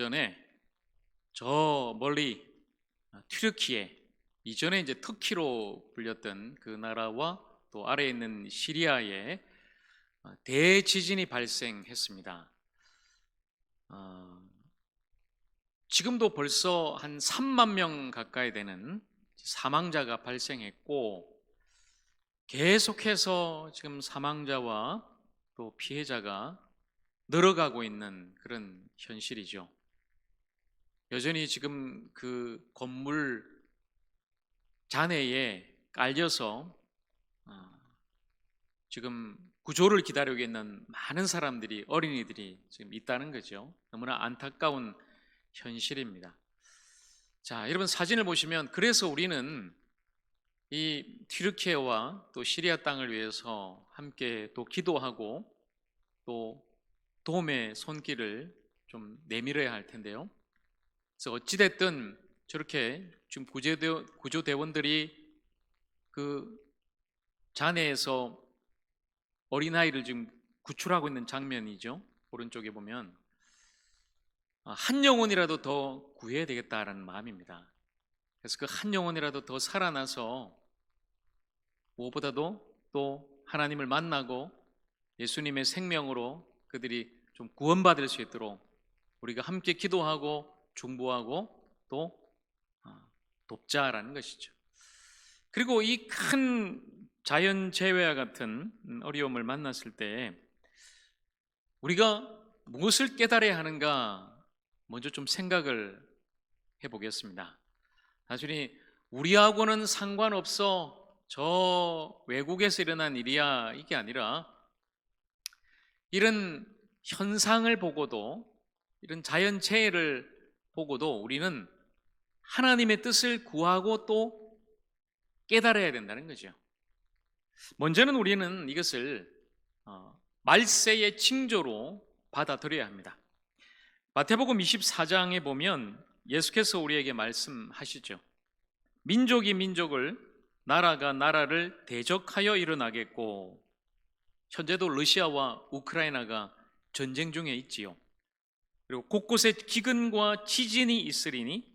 전에 저 멀리 튀르키예, 이전에 이제 터키로 불렸던 그 나라와 또 아래에 있는 시리아에 대지진이 발생했습니다. 지금도 벌써 한 3만 명 가까이 되는 사망자가 발생했고, 계속해서 지금 사망자와 또 피해자가 늘어가고 있는 그런 현실이죠. 여전히 지금 그 건물 잔해에 깔려서 지금 구조를 기다리고 있는 많은 사람들이, 어린이들이 지금 있다는 거죠. 너무나 안타까운 현실입니다. 자, 여러분 사진을 보시면, 그래서 우리는 이 튀르키예와 또 시리아 땅을 위해서 함께 또 기도하고 또 도움의 손길을 좀 내밀어야 할 텐데요. 그래서 어찌됐든 저렇게 지금 구조대원들이 그 잔해에서 어린아이를 지금 구출하고 있는 장면이죠. 오른쪽에 보면 한 영혼이라도 더 구해야 되겠다라는 마음입니다. 그래서 그 한 영혼이라도 더 살아나서 무엇보다도 또 하나님을 만나고 예수님의 생명으로 그들이 좀 구원받을 수 있도록 우리가 함께 기도하고 중보하고 또 돕자라는 것이죠. 그리고 이 큰 자연재해와 같은 어려움을 만났을 때 우리가 무엇을 깨달아야 하는가 먼저 좀 생각을 해보겠습니다. 단순히 우리하고는 상관없어, 저 외국에서 일어난 일이야, 이게 아니라 이런 현상을 보고도, 이런 자연재해를 보고도 우리는 하나님의 뜻을 구하고 또 깨달아야 된다는 거죠. 먼저는 우리는 이것을 말세의 징조로 받아들여야 합니다. 마태복음 24장에 보면 예수께서 우리에게 말씀하시죠. 민족이 민족을, 나라가 나라를 대적하여 일어나겠고, 현재도 러시아와 우크라이나가 전쟁 중에 있지요. 그리고 곳곳에 기근과 지진이 있으리니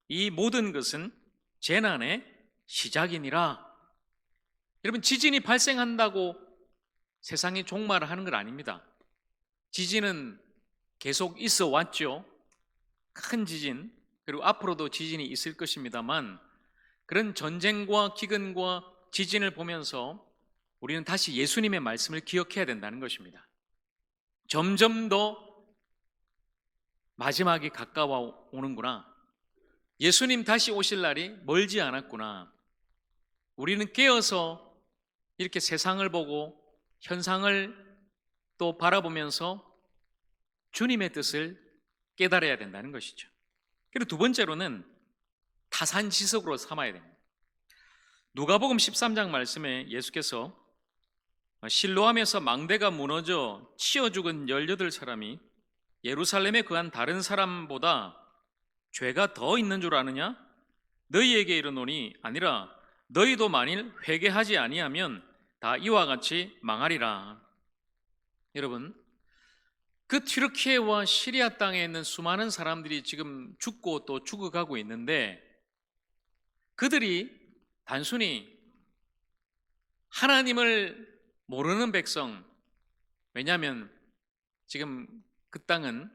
이 모든 것은 재난의 시작이니라. 여러분, 지진이 발생한다고 세상이 종말을 하는 건 아닙니다. 지진은 계속 있어 왔죠. 큰 지진, 그리고 앞으로도 지진이 있을 것입니다만, 그런 전쟁과 기근과 지진을 보면서 우리는 다시 예수님의 말씀을 기억해야 된다는 것입니다. 점점 더 마지막이 가까워 오는구나. 예수님 다시 오실 날이 멀지 않았구나. 우리는 깨어서 이렇게 세상을 보고 현상을 또 바라보면서 주님의 뜻을 깨달아야 된다는 것이죠. 그리고 두 번째로는 타산지석으로 삼아야 됩니다. 누가복음 13장 말씀에 예수께서 실로암에서 망대가 무너져 치어 죽은 18사람이 예루살렘에 거한 다른 사람보다 죄가 더 있는 줄 아느냐? 너희에게 이르노니 아니라 너희도 만일 회개하지 아니하면 다 이와 같이 망하리라. 여러분, 그 튀르키예와 시리아 땅에 있는 수많은 사람들이 지금 죽고 또 죽어가고 있는데, 그들이 단순히 하나님을 모르는 백성, 왜냐하면 지금 그 땅은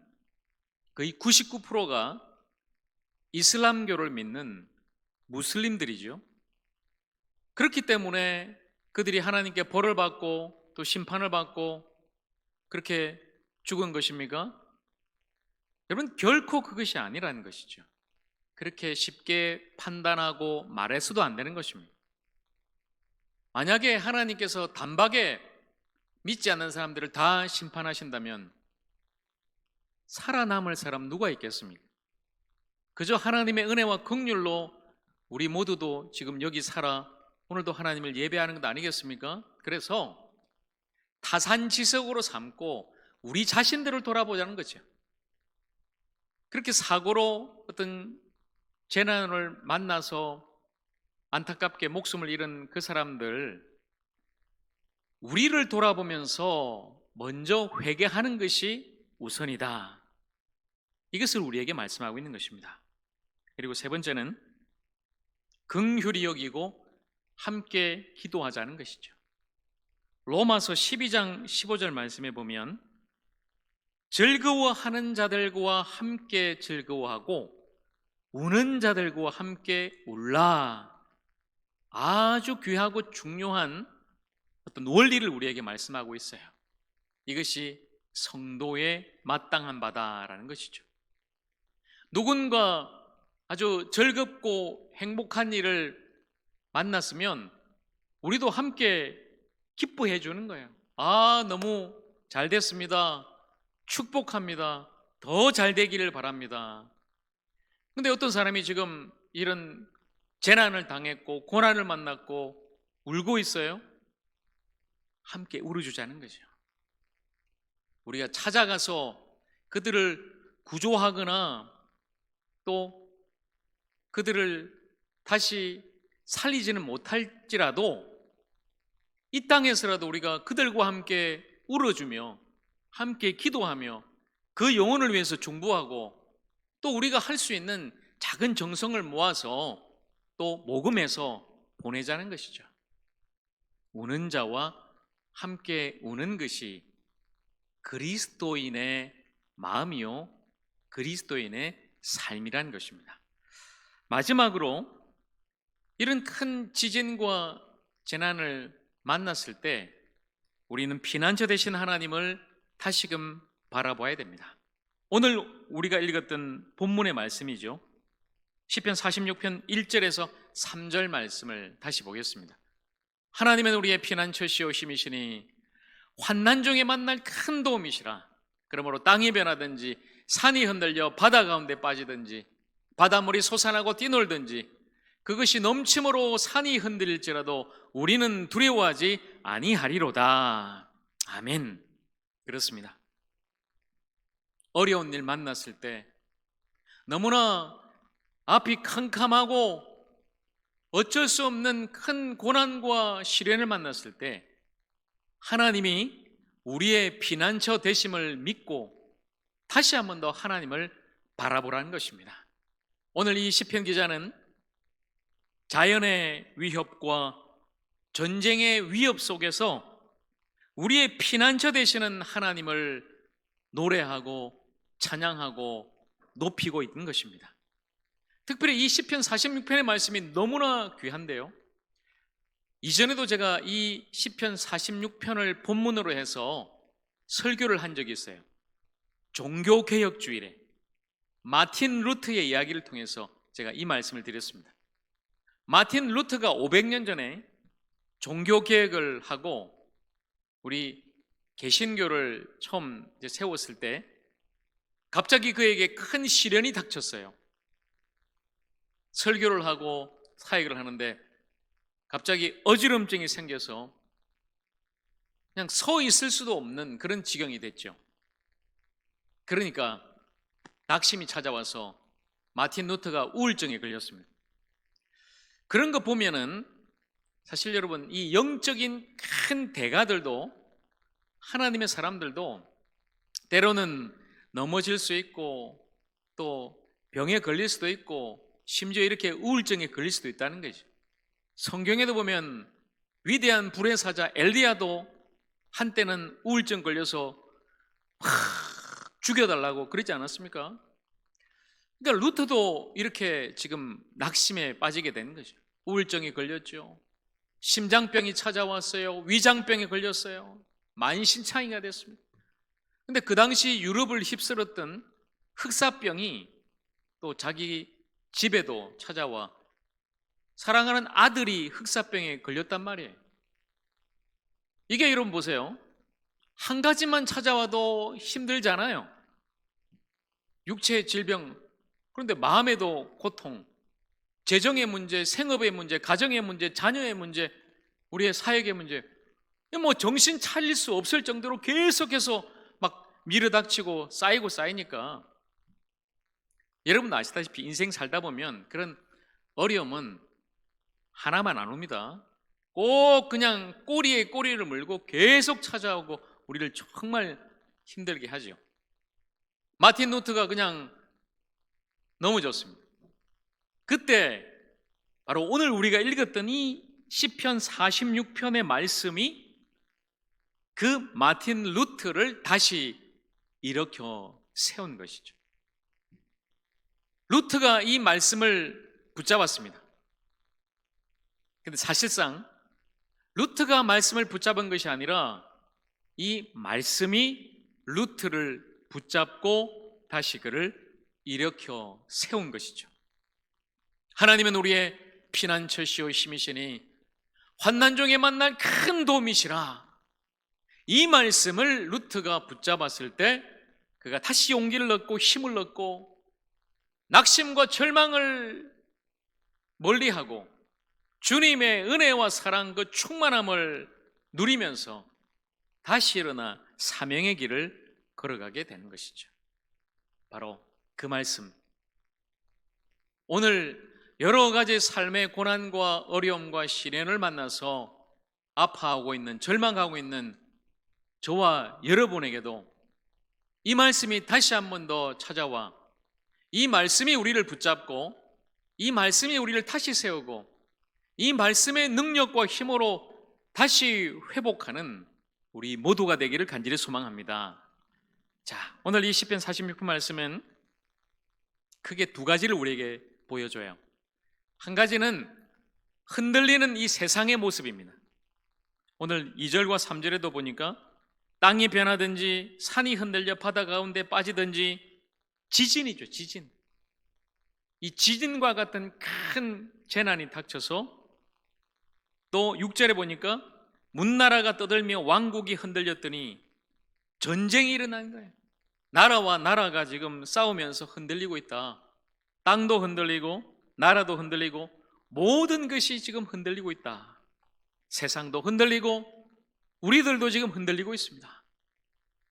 거의 99%가 이슬람교를 믿는 무슬림들이죠. 그렇기 때문에 그들이 하나님께 벌을 받고 또 심판을 받고 그렇게 죽은 것입니까? 여러분, 결코 그것이 아니라는 것이죠. 그렇게 쉽게 판단하고 말해서도 안 되는 것입니다. 만약에 하나님께서 단박에 믿지 않는 사람들을 다 심판하신다면 살아남을 사람 누가 있겠습니까? 그저 하나님의 은혜와 긍휼로 우리 모두도 지금 여기 살아 오늘도 하나님을 예배하는 것 아니겠습니까? 그래서 타산지석으로 삼고 우리 자신들을 돌아보자는 거죠. 그렇게 사고로 어떤 재난을 만나서 안타깝게 목숨을 잃은 그 사람들, 우리를 돌아보면서 먼저 회개하는 것이 우선이다. 이것을 우리에게 말씀하고 있는 것입니다. 그리고 세 번째는 긍휼히 여기고 함께 기도하자는 것이죠. 로마서 12장 15절 말씀에 보면 즐거워하는 자들과 함께 즐거워하고 우는 자들과 함께 울라. 아주 귀하고 중요한 어떤 원리를 우리에게 말씀하고 있어요. 이것이 성도의 마땅한 바다라는 것이죠. 누군가 아주 즐겁고 행복한 일을 만났으면 우리도 함께 기뻐해 주는 거예요. 아, 너무 잘 됐습니다. 축복합니다. 더 잘 되기를 바랍니다. 근데 어떤 사람이 지금 이런 재난을 당했고 고난을 만났고 울고 있어요. 함께 울어주자는 거죠. 우리가 찾아가서 그들을 구조하거나 또 그들을 다시 살리지는 못할지라도 이 땅에서라도 우리가 그들과 함께 울어주며 함께 기도하며 그 영혼을 위해서 중보하고 또 우리가 할 수 있는 작은 정성을 모아서 또 모금해서 보내자는 것이죠. 우는 자와 함께 우는 것이 그리스도인의 마음이요 그리스도인의 삶이라는 것입니다. 마지막으로 이런 큰 지진과 재난을 만났을 때 우리는 피난처 되신 하나님을 다시금 바라봐야 됩니다. 오늘 우리가 읽었던 본문의 말씀이죠. 시편 46편 1절에서 3절 말씀을 다시 보겠습니다. 하나님은 우리의 피난처시오 힘이시니 환난 중에 만날 큰 도움이시라. 그러므로 땅이 변하든지 산이 흔들려 바다 가운데 빠지든지 바닷물이 솟아나고 뛰놀든지 그것이 넘침으로 산이 흔들릴지라도 우리는 두려워하지 아니하리로다. 아멘. 그렇습니다. 어려운 일 만났을 때 너무나 앞이 캄캄하고 어쩔 수 없는 큰 고난과 시련을 만났을 때 하나님이 우리의 피난처 되심을 믿고 다시 한 번 더 하나님을 바라보라는 것입니다. 오늘 이 시편 기자는 자연의 위협과 전쟁의 위협 속에서 우리의 피난처 되시는 하나님을 노래하고 찬양하고 높이고 있는 것입니다. 특별히 이 시편 46편의 말씀이 너무나 귀한데요, 이전에도 제가 이 시편 46편을 본문으로 해서 설교를 한 적이 있어요. 종교개혁주일에 마틴 루트의 이야기를 통해서 제가 이 말씀을 드렸습니다. 마틴 루트가 500년 전에 종교개혁을 하고 우리 개신교를 처음 세웠을 때 갑자기 그에게 큰 시련이 닥쳤어요. 설교를 하고 사역을 하는데 갑자기 어지럼증이 생겨서 그냥 서 있을 수도 없는 그런 지경이 됐죠. 그러니까 낙심이 찾아와서 마틴 루터가 우울증에 걸렸습니다. 그런 거 보면은 사실 여러분, 이 영적인 큰 대가들도 하나님의 사람들도 때로는 넘어질 수 있고 또 병에 걸릴 수도 있고 심지어 이렇게 우울증에 걸릴 수도 있다는 거죠. 성경에도 보면 위대한 불의 사자 엘리야도 한때는 우울증 걸려서 죽여달라고 그러지 않았습니까? 그러니까 루터도 이렇게 지금 낙심에 빠지게 된 거죠. 우울증이 걸렸죠. 심장병이 찾아왔어요. 위장병에 걸렸어요. 만신창이가 됐습니다. 근데 그 당시 유럽을 휩쓸었던 흑사병이 또 자기 집에도 찾아와 사랑하는 아들이 흑사병에 걸렸단 말이에요. 이게 여러분 보세요. 한 가지만 찾아와도 힘들잖아요. 육체의 질병, 그런데 마음에도 고통, 재정의 문제, 생업의 문제, 가정의 문제, 자녀의 문제, 우리의 사역의 문제, 뭐 정신 차릴 수 없을 정도로 계속해서 막 밀어닥치고 쌓이니까 여러분 아시다시피 인생 살다 보면 그런 어려움은 하나만 안 옵니다. 꼭 그냥 꼬리에 꼬리를 물고 계속 찾아오고 우리를 정말 힘들게 하죠. 마틴 루터가 그냥 너무 좋습니다. 그때 바로 오늘 우리가 읽었던 이 시편 46편의 말씀이 그 마틴 루터를 다시 일으켜 세운 것이죠. 루터가 이 말씀을 붙잡았습니다. 근데 사실상 루터가 말씀을 붙잡은 것이 아니라 이 말씀이 루터를 붙잡고 다시 그를 일으켜 세운 것이죠. 하나님은 우리의 피난처시오 힘이시니 환난 중에 만날 큰 도움이시라. 이 말씀을 루터가 붙잡았을 때 그가 다시 용기를 얻고 힘을 얻고 낙심과 절망을 멀리하고 주님의 은혜와 사랑 그 충만함을 누리면서 다시 일어나 사명의 길을 걸어가게 되는 것이죠. 바로 그 말씀. 오늘 여러 가지 삶의 고난과 어려움과 시련을 만나서 아파하고 있는, 절망하고 있는 저와 여러분에게도 이 말씀이 다시 한 번 더 찾아와 이 말씀이 우리를 붙잡고 이 말씀이 우리를 다시 세우고 이 말씀의 능력과 힘으로 다시 회복하는 우리 모두가 되기를 간절히 소망합니다. 자, 오늘 이 시편 46편 말씀은 크게 두 가지를 우리에게 보여줘요. 한 가지는 흔들리는 이 세상의 모습입니다. 오늘 2절과 3절에도 보니까 땅이 변하든지 산이 흔들려 바다 가운데 빠지든지 지진이죠, 지진. 이 지진과 같은 큰 재난이 닥쳐서 또 6절에 보니까 문나라가 떠들며 왕국이 흔들렸더니 전쟁이 일어난 거예요. 나라와 나라가 지금 싸우면서 흔들리고 있다. 땅도 흔들리고 나라도 흔들리고 모든 것이 지금 흔들리고 있다. 세상도 흔들리고 우리들도 지금 흔들리고 있습니다.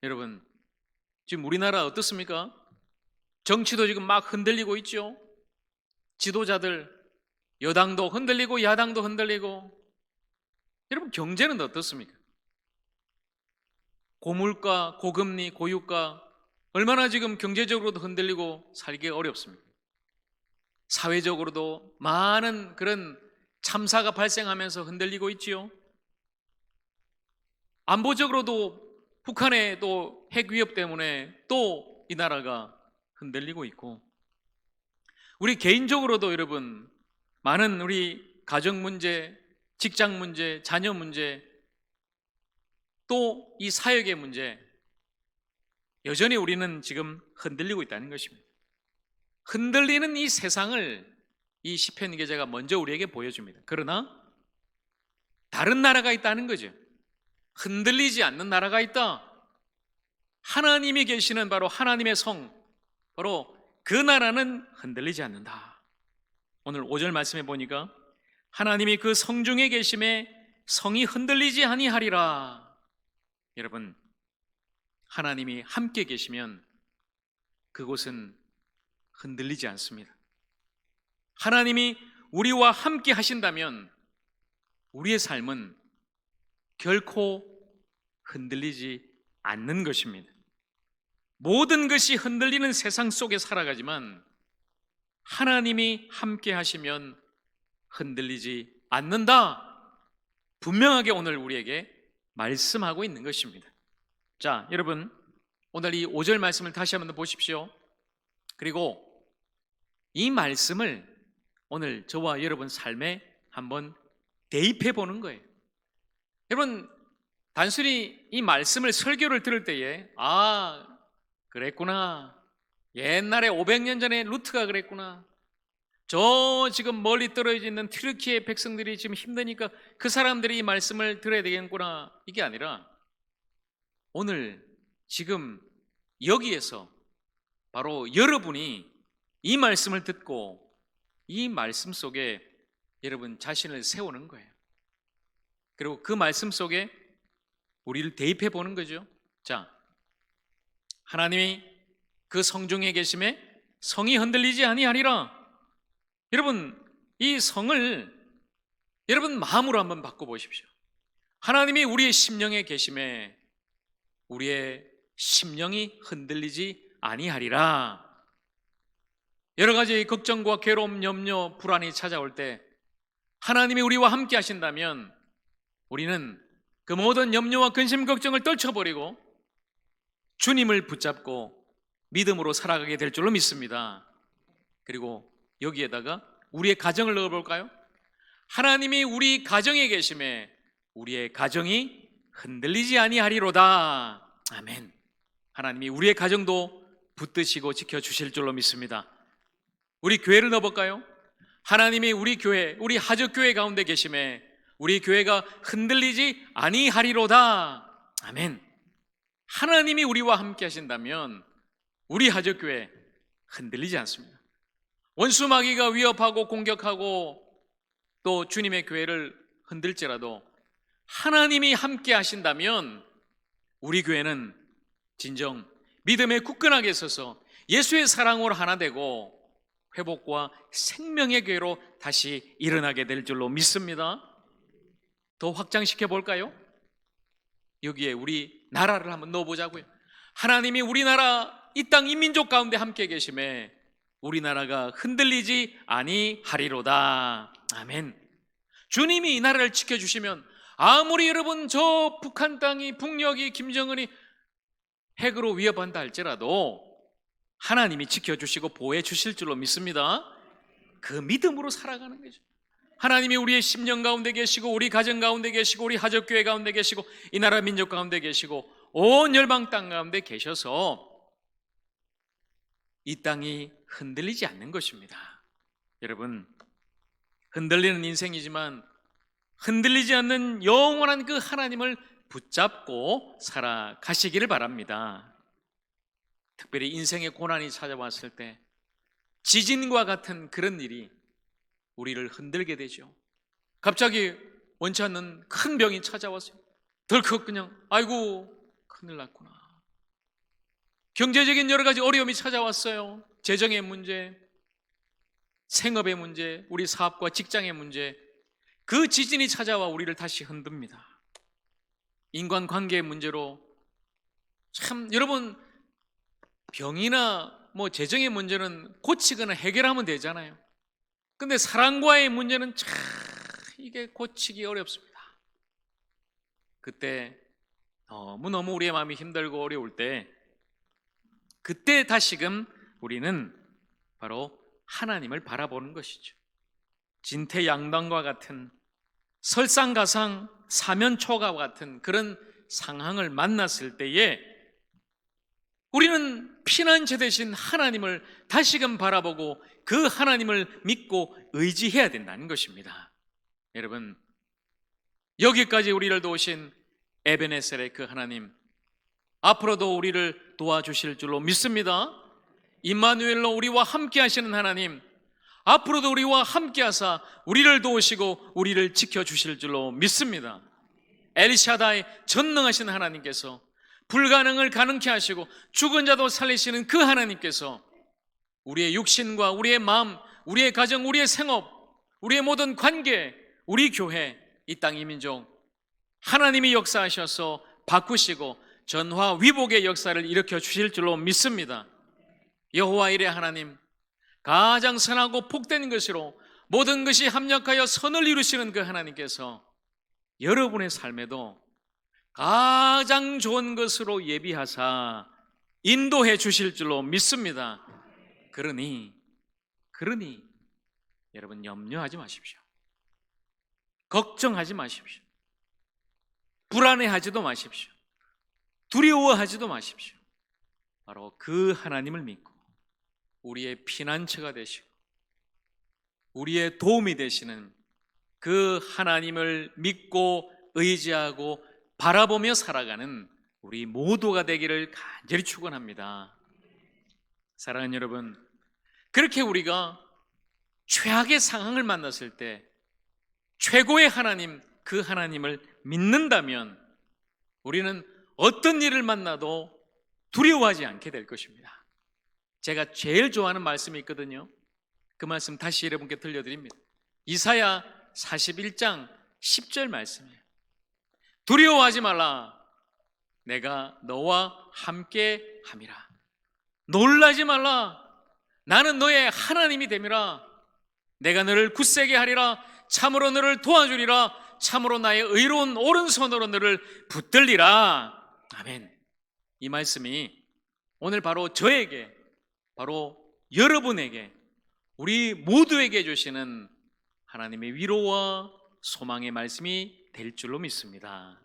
여러분, 지금 우리나라 어떻습니까? 정치도 지금 막 흔들리고 있죠. 지도자들 여당도 흔들리고 야당도 흔들리고. 여러분, 경제는 어떻습니까? 고물가, 고금리, 고유가 얼마나 지금 경제적으로도 흔들리고 살기 어렵습니까? 사회적으로도 많은 그런 참사가 발생하면서 흔들리고 있지요. 안보적으로도 북한의 또 핵 위협 때문에 또 이 나라가 흔들리고 있고, 우리 개인적으로도 여러분 많은 우리 가정 문제, 직장 문제, 자녀 문제, 또 이 사역의 문제, 여전히 우리는 지금 흔들리고 있다는 것입니다. 흔들리는 이 세상을 이 시편 기자가 먼저 우리에게 보여줍니다. 그러나 다른 나라가 있다는 거죠. 흔들리지 않는 나라가 있다. 하나님이 계시는 바로 하나님의 성, 바로 그 나라는 흔들리지 않는다. 오늘 5절 말씀해 보니까 하나님이 그 성중에 계심에 성이 흔들리지 아니하리라. 여러분, 하나님이 함께 계시면 그곳은 흔들리지 않습니다. 하나님이 우리와 함께 하신다면 우리의 삶은 결코 흔들리지 않는 것입니다. 모든 것이 흔들리는 세상 속에 살아가지만 하나님이 함께 하시면 흔들리지 않는다. 분명하게 오늘 우리에게 말씀하고 있는 것입니다. 자, 여러분, 오늘 이 5절 말씀을 다시 한번 보십시오. 그리고 이 말씀을 오늘 저와 여러분 삶에 한번 대입해 보는 거예요. 여러분, 단순히 이 말씀을 설교를 들을 때에 그랬구나, 옛날에 500년 전에 루트가 그랬구나, 저 지금 멀리 떨어져 있는 튀르키예 백성들이 지금 힘드니까 그 사람들이 이 말씀을 들어야 되겠구나, 이게 아니라 오늘 지금 여기에서 바로 여러분이 이 말씀을 듣고 이 말씀 속에 여러분 자신을 세우는 거예요. 그리고 그 말씀 속에 우리를 대입해 보는 거죠. 자, 하나님이 그 성중에 계심에 성이 흔들리지 아니하리라. 여러분, 이 성을 여러분 마음으로 한번 바꿔보십시오. 하나님이 우리의 심령에 계심에 우리의 심령이 흔들리지 아니하리라. 여러 가지 걱정과 괴로움, 염려, 불안이 찾아올 때 하나님이 우리와 함께 하신다면 우리는 그 모든 염려와 근심, 걱정을 떨쳐버리고 주님을 붙잡고 믿음으로 살아가게 될 줄로 믿습니다. 그리고 여기에다가 우리의 가정을 넣어볼까요? 하나님이 우리 가정에 계심에 우리의 가정이 흔들리지 아니하리로다. 아멘. 하나님이 우리의 가정도 붙드시고 지켜주실 줄로 믿습니다. 우리 교회를 넣어볼까요? 하나님이 우리 교회, 우리 하적교회 가운데 계심에 우리 교회가 흔들리지 아니하리로다. 아멘. 하나님이 우리와 함께 하신다면 우리 하적교회 흔들리지 않습니다. 원수 마귀가 위협하고 공격하고 또 주님의 교회를 흔들지라도 하나님이 함께 하신다면 우리 교회는 진정 믿음에 굳건하게 서서 예수의 사랑으로 하나 되고 회복과 생명의 교회로 다시 일어나게 될 줄로 믿습니다. 더 확장시켜 볼까요? 여기에 우리 나라를 한번 넣어보자고요. 하나님이 우리나라 이 땅 인민족 가운데 함께 계심에 우리나라가 흔들리지 아니하리로다. 아멘. 주님이 이 나라를 지켜주시면 아무리 여러분 저 북한 땅이 북녘이 김정은이 핵으로 위협한다 할지라도 하나님이 지켜주시고 보호해 주실 줄로 믿습니다. 그 믿음으로 살아가는 거죠. 하나님이 우리의 심령 가운데 계시고 우리 가정 가운데 계시고 우리 하적교회 가운데 계시고 이 나라 민족 가운데 계시고 온 열방 땅 가운데 계셔서 이 땅이 흔들리지 않는 것입니다. 여러분, 흔들리는 인생이지만 흔들리지 않는 영원한 그 하나님을 붙잡고 살아가시기를 바랍니다. 특별히 인생의 고난이 찾아왔을 때 지진과 같은 그런 일이 우리를 흔들게 되죠. 갑자기 원치 않는 큰 병이 찾아왔어요. 덜컥 그냥 아이고 큰일 났구나. 경제적인 여러 가지 어려움이 찾아왔어요. 재정의 문제, 생업의 문제, 우리 사업과 직장의 문제, 그 지진이 찾아와 우리를 다시 흔듭니다. 인간관계의 문제로 참 여러분 병이나 뭐 재정의 문제는 고치거나 해결하면 되잖아요. 근데 사랑과의 문제는 참 이게 고치기 어렵습니다. 그때 너무너무 우리의 마음이 힘들고 어려울 때 그때 다시금 우리는 바로 하나님을 바라보는 것이죠. 진퇴양난과 같은 설상가상 사면초가 같은 그런 상황을 만났을 때에 우리는 피난처 되신 하나님을 다시금 바라보고 그 하나님을 믿고 의지해야 된다는 것입니다. 여러분, 여기까지 우리를 도우신 에베네셀의 그 하나님, 앞으로도 우리를 도와주실 줄로 믿습니다. 임마누엘로 우리와 함께 하시는 하나님, 앞으로도 우리와 함께 하사 우리를 도우시고 우리를 지켜주실 줄로 믿습니다. 엘샤다이 전능하신 하나님께서 불가능을 가능케 하시고 죽은 자도 살리시는 그 하나님께서 우리의 육신과 우리의 마음, 우리의 가정, 우리의 생업, 우리의 모든 관계, 우리 교회, 이 땅 이민족 하나님이 역사하셔서 바꾸시고 전화 위복의 역사를 일으켜 주실 줄로 믿습니다. 여호와 이레 하나님, 가장 선하고 복된 것으로 모든 것이 합력하여 선을 이루시는 그 하나님께서 여러분의 삶에도 가장 좋은 것으로 예비하사 인도해 주실 줄로 믿습니다. 그러니 여러분 염려하지 마십시오. 걱정하지 마십시오. 불안해하지도 마십시오. 두려워하지도 마십시오. 바로 그 하나님을 믿고 우리의 피난처가 되시고 우리의 도움이 되시는 그 하나님을 믿고 의지하고 바라보며 살아가는 우리 모두가 되기를 간절히 축원합니다. 사랑하는 여러분, 그렇게 우리가 최악의 상황을 만났을 때 최고의 하나님, 그 하나님을 믿는다면 우리는 어떤 일을 만나도 두려워하지 않게 될 것입니다. 제가 제일 좋아하는 말씀이 있거든요. 그 말씀 다시 여러분께 들려드립니다. 이사야 41장 10절 말씀이에요. 두려워하지 말라. 내가 너와 함께 함이라. 놀라지 말라. 나는 너의 하나님이 됨이라. 내가 너를 굳세게 하리라. 참으로 너를 도와주리라. 참으로 나의 의로운 오른손으로 너를 붙들리라. 아멘. 이 말씀이 오늘 바로 저에게, 바로 여러분에게, 우리 모두에게 주시는 하나님의 위로와 소망의 말씀이 될 줄로 믿습니다.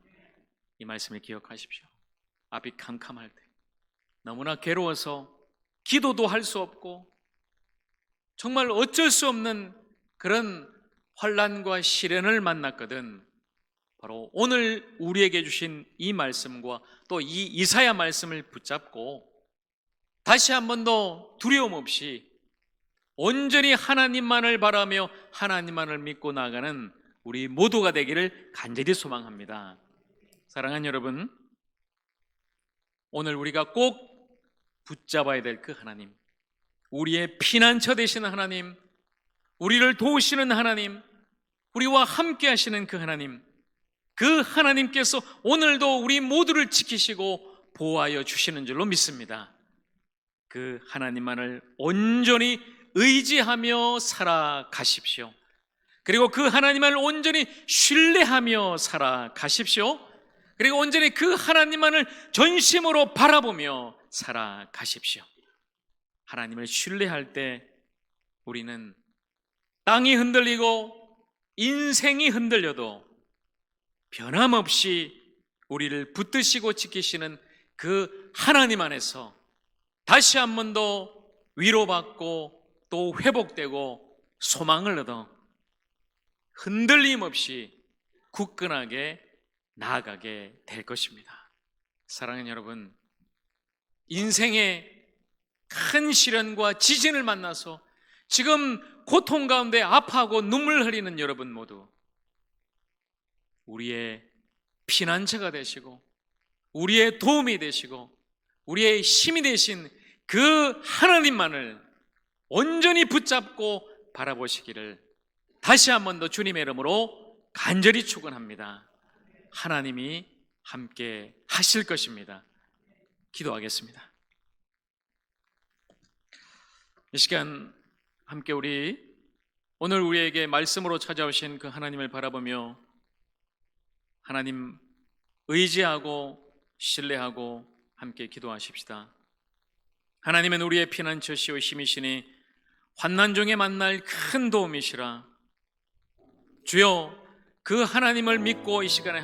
이 말씀을 기억하십시오. 앞이 캄캄할 때, 너무나 괴로워서 기도도 할 수 없고 정말 어쩔 수 없는 그런 환난과 시련을 만났거든, 바로 오늘 우리에게 주신 이 말씀과 또 이 이사야 말씀을 붙잡고 다시 한 번 더 두려움 없이 온전히 하나님만을 바라며 하나님만을 믿고 나아가는 우리 모두가 되기를 간절히 소망합니다. 사랑하는 여러분, 오늘 우리가 꼭 붙잡아야 될 그 하나님, 우리의 피난처 되시는 하나님, 우리를 도우시는 하나님, 우리와 함께 하시는 그 하나님, 그 하나님께서 오늘도 우리 모두를 지키시고 보호하여 주시는 줄로 믿습니다. 그 하나님만을 온전히 의지하며 살아가십시오. 그리고 그 하나님만을 온전히 신뢰하며 살아가십시오. 그리고 온전히 그 하나님만을 전심으로 바라보며 살아가십시오. 하나님을 신뢰할 때 우리는 땅이 흔들리고 인생이 흔들려도 변함없이 우리를 붙드시고 지키시는 그 하나님 안에서 다시 한 번 더 위로받고 또 회복되고 소망을 얻어 흔들림 없이 굳건하게 나아가게 될 것입니다. 사랑하는 여러분, 인생의 큰 시련과 지진을 만나서 지금 고통 가운데 아파하고 눈물 흘리는 여러분 모두 우리의 피난처가 되시고 우리의 도움이 되시고 우리의 힘이 되신 그 하나님만을 온전히 붙잡고 바라보시기를 다시 한 번 더 주님의 이름으로 간절히 축원합니다. 하나님이 함께 하실 것입니다. 기도하겠습니다. 이 시간 함께 우리 오늘 우리에게 말씀으로 찾아오신 그 하나님을 바라보며 하나님 의지하고 신뢰하고 함께 기도하십시다. 하나님은 우리의 피난처시오 힘이시니 환난 중에 만날 큰 도움이시라. 주여, 그 하나님을 믿고 이 시간에